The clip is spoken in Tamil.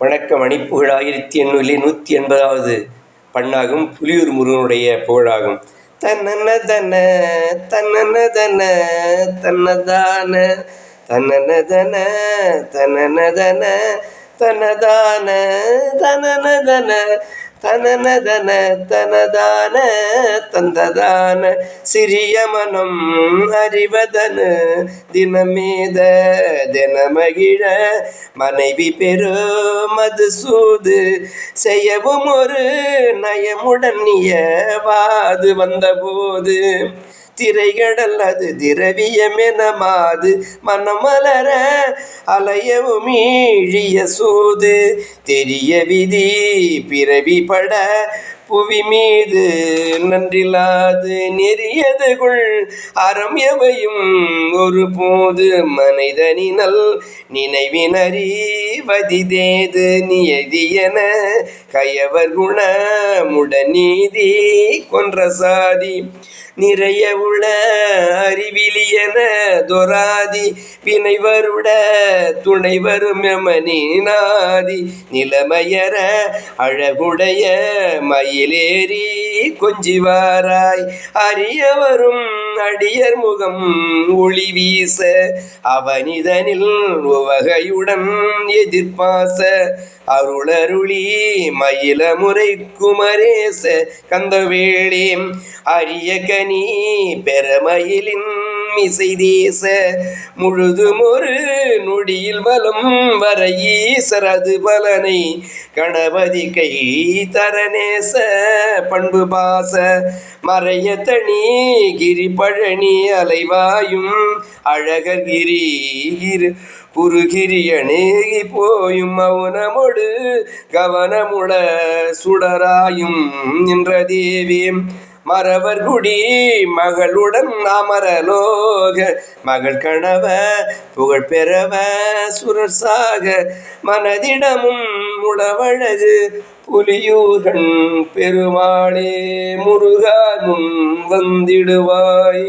வணக்கம். மணிப்புகழ் 1880 பண்ணாகும். புலியூர் முருகனுடைய புகழாகும். தன்னன தன தன்னன தன தன்னதான தன்னன தன தன்னன தன தனதான தனன தன தனனதன தனதான தந்ததான சிறிய மனம் அறிவதனு தினமேத தினமகிழ மனைவி பெரு மது சூது செய்யவும் ஒரு நயமுடன் நியவாது வந்தபோது திரைகடல் அது திரவியமெனமாது மனமலர அலையவும் ஈழிய சூது தெரிய விதி பிறவிப்பட புவி மீது நன்றில்லாது நெறியதுகுள் அறம் எவையும் ஒரு போது மனிதனினல் நினைவினறிவதிதேது நியதியென கயவர் குணமுடநீதி கொன்ற சாதி நிறைய உள அறிவிலியன தொராதி வினைவருட துணைவரும் எமனினாதி நிலைமையற அழகுடைய மயிலேறி கொஞ்சிவாராய் அறியவரும் அடியர் முகம் ஒளி வீச அவனிதனில் உவகையுடன் எதிர்பாச அருளருளி மயில முறை குமரேச கந்தவேளே அரிய கனி பெறமயிலின் இசை தேச முழுதும் ஒரு நொடியில் வலம் வர ஈசரது பலனை கணபதி கை தரநேச பண்பு பாச மறைய தனி கிரி பழனி அலைவாயும் அழகர் கிரி குருகிரியனேகி போயும் மௌனமொடு கவனமுட சுடராயும் என்ற தேவி மறவர் குடி மகளுடன் அமரலோக மகள் கணவ புகழ் பெறவ சுரசாக மனதிடமும் உடவழகு புலியூர்கண் பெருமாளே முருகா முன் வந்திடுவாய்.